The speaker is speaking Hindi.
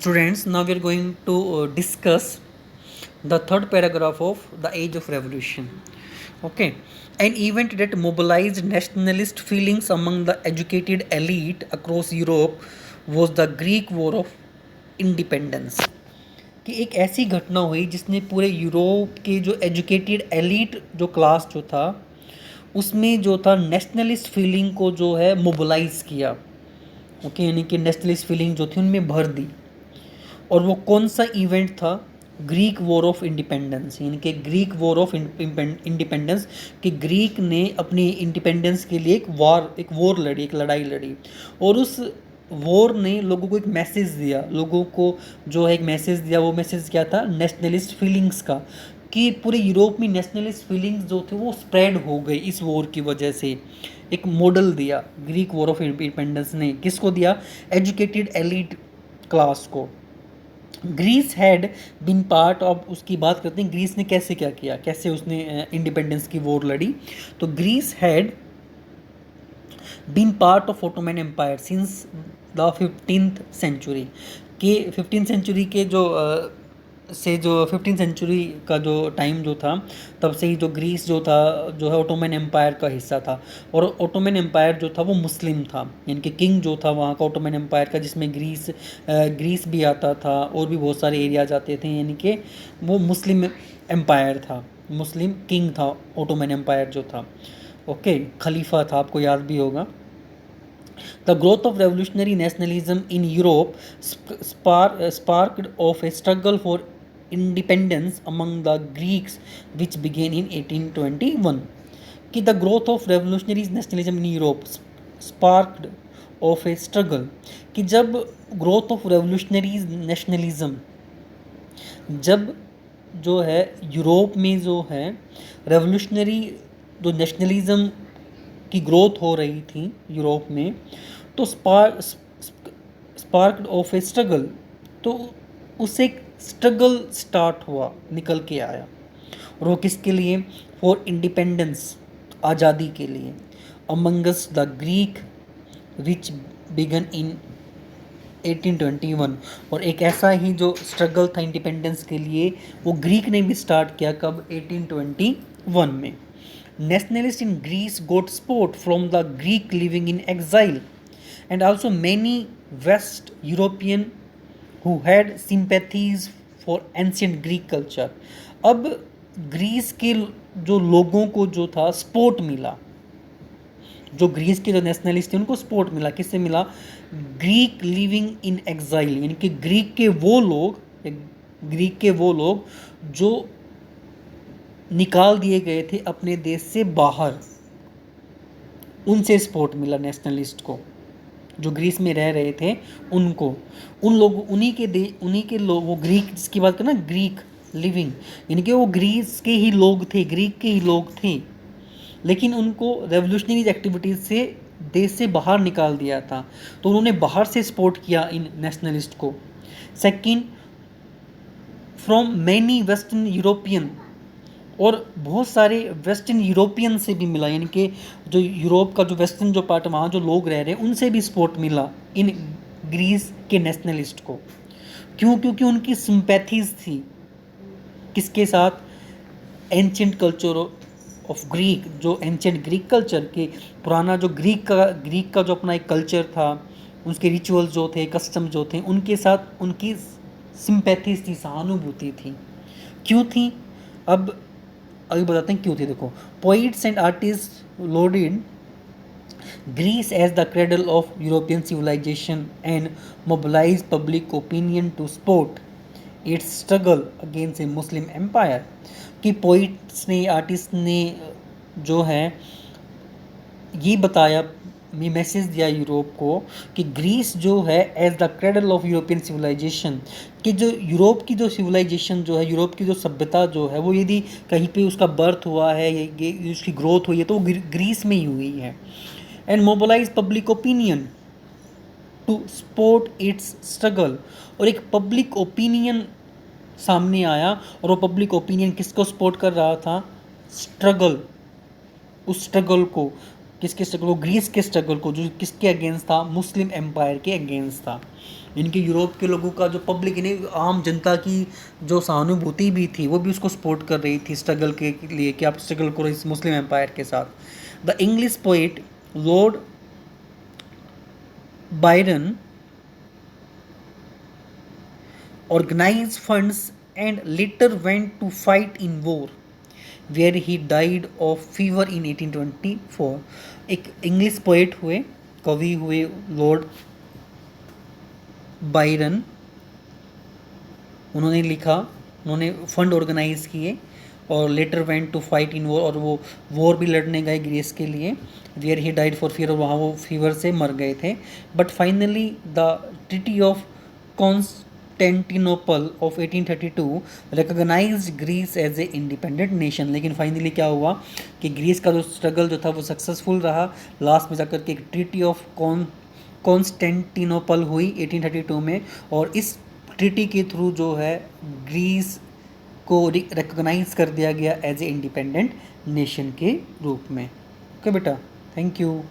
Students, now we are going to discuss the third paragraph of The Age of Revolution. Okay, an event that mobilized nationalist feelings among the educated elite across Europe was the Greek War of Independence. कि एक ऐसी घटना हुई जिसने पूरे यूरोप के जो एजुकेटेड एलीट जो क्लास जो था उसमें जो था नेशनलिस्ट फीलिंग को जो है मोबिलाइज किया। ओके, यानी कि नेशनलिस्ट फीलिंग जो थी उनमें भर दी। और वो कौन सा इवेंट था? ग्रीक वॉर ऑफ इंडिपेंडेंस, यानी कि ग्रीक वॉर ऑफ इंडिपेंडेंस कि ग्रीक ने अपनी इंडिपेंडेंस के लिए एक वॉर लड़ी, एक लड़ाई लड़ी। और उस वॉर ने लोगों को एक मैसेज दिया, लोगों को जो है एक मैसेज दिया। वो मैसेज क्या था? नेशनलिस्ट फीलिंग्स का, कि पूरे यूरोप में नेशनलिस्ट फीलिंग्स जो थे वो स्प्रेड हो गई इस वॉर की वजह से। एक मॉडल दिया ग्रीक वॉर ऑफ इंडिपेंडेंस ने, किसको दिया? एजुकेटेड एलिट क्लास को। Greece had been part of, उसकी बात करते हैं ग्रीस ने कैसे क्या किया, कैसे उसने इंडिपेंडेंस की वॉर लड़ी। तो Greece had been part of Ottoman empire since the 15th century, के 15th सेंचुरी के जो 15th सेंचुरी का जो टाइम जो था तब से ही जो ग्रीस जो था जो है ऑटोमन एम्पायर का हिस्सा था। और ऑटोमन एम्पायर जो था वो मुस्लिम था, यानी कि किंग जो था वहाँ का ऑटोमन एम्पायर का, जिसमें ग्रीस भी आता था और भी बहुत सारे एरियाज आते थे, यानी कि वो मुस्लिम एम्पायर था, मुस्लिम किंग था ऑटोमन एम्पायर जो था। ओके, खलीफा था, आपको याद भी होगा। The growth of revolutionary nationalism in Europe sparked of a struggle for independence among the Greeks, which began in 1821. कि the growth of revolutionary nationalism in Europe sparked of a struggle, कि जब growth of revolutionary nationalism, जब जो है यूरोप में जो है रेवोल्यूशनरी जो नेशनलिज्म की ग्रोथ हो रही थी यूरोप में, तो स्पार्क्ड ऑफ ए स्ट्रगल, तो उससे एक स्ट्रगल स्टार्ट हुआ, निकल के आया। और वो किसके लिए? फॉर इंडिपेंडेंस, आज़ादी के लिए। Amongst the Greek which began in 1821, और एक ऐसा ही जो स्ट्रगल था इंडिपेंडेंस के लिए वो ग्रीक ने भी स्टार्ट किया। कब? 1821 में। Nationalists in Greece got support from the Greek living in exile and also many West European who had sympathies for ancient Greek culture. अब ग्रीस के जो लोगों को जो था सपोर्ट मिला, जो ग्रीस के जो नेशनलिस्ट थे उनको सपोर्ट मिला। किससे मिला? ग्रीक लिविंग इन एग्जाइल, यानी कि ग्रीक के वो लोग जो निकाल दिए गए थे अपने देश से बाहर, उनसे सपोर्ट मिला नेशनलिस्ट को। जो ग्रीस में रह रहे थे उनको, उन लोग उन्हीं के लोग, वो ग्रीक जिसकी बात करें ना, ग्रीक लिविंग, यानी कि वो ग्रीस के ही लोग थे, ग्रीक के ही लोग थे, लेकिन उनको रेवोल्यूशनरी एक्टिविटीज़ से देश से बाहर निकाल दिया था, तो उन्होंने बाहर से सपोर्ट किया इन नेशनलिस्ट को। Second, from many western European, और बहुत सारे वेस्टर्न यूरोपियन से भी मिला, यानी कि जो यूरोप का जो वेस्टर्न जो पार्ट वहाँ जो लोग रह रहे हैं उनसे भी सपोर्ट मिला इन ग्रीस के नेशनलिस्ट को। क्यों? क्योंकि उनकी सिंपैथीज थी किसके साथ? एंशिएंट कल्चर ऑफ ग्रीक, जो एंशिएंट ग्रीक कल्चर के पुराना जो ग्रीक का जो अपना एक कल्चर था, उसके रिचुअल्स जो थे, कस्टम जो थे, उनके साथ उनकी सिंपैथीज थी, सहानुभूति थी। क्यों थी? अब अभी बताते हैं क्यों थी। देखो, poets and artist loaded Greece as the cradle of European civilisation and mobilise public opinion to support its struggle against a Muslim empire. कि पोइट्स ने, आर्टिस्ट ने जो है ये बताया, ये मैसेज दिया यूरोप को कि ग्रीस जो है as the cradle of European civilisation, कि जो यूरोप की जो सिविलाइजेशन जो है, यूरोप की जो सभ्यता जो है, वो यदि कहीं पे उसका बर्थ हुआ है, ये उसकी ग्रोथ हुई है, तो वो ग्रीस में ही हुई है। And mobilise public opinion to support its struggle, और एक पब्लिक ओपिनियन सामने आया, और वो पब्लिक ओपिनियन किसको सपोर्ट कर रहा था? स्ट्रगल, उस स्ट्रगल को, किसके स्ट्रगल को? ग्रीस के स्ट्रगल को, जो किसके अगेंस्ट था? मुस्लिम एम्पायर के अगेंस्ट था। इनके यूरोप के लोगों का जो पब्लिक, इन्हें आम जनता की जो सहानुभूति भी थी वो भी उसको सपोर्ट कर रही थी स्ट्रगल के लिए कि आप स्ट्रगल करो इस मुस्लिम एम्पायर के साथ। The English poet Lord Byron organized funds and later went to fight in war where he died of fever in 1824। एक इंग्लिश पोएट हुए, कवि हुए लॉर्ड बायरन, उन्होंने लिखा, उन्होंने फंड ऑर्गेनाइज किए और later went to fight in war, और वो वॉर भी लड़ने गए ग्रीस के लिए, where he died for fever, वहाँ वो फीवर से मर गए थे। But finally the treaty of Constantinople of 1832 recognised Greece as a independent nation. लेकिन फाइनली क्या हुआ कि ग्रीस का जो स्ट्रगल जो था वो सक्सेसफुल रहा। लास्ट में जाकर के एक ट्रीटी ऑफ कॉन्स्टेंटिनोपल हुई 1832 में, और इस ट्रीटी के थ्रू जो है ग्रीस को रिकॉग्नाइज कर दिया गया एज ए इंडिपेंडेंट नेशन के रूप में। ओके बेटा, थैंक यू।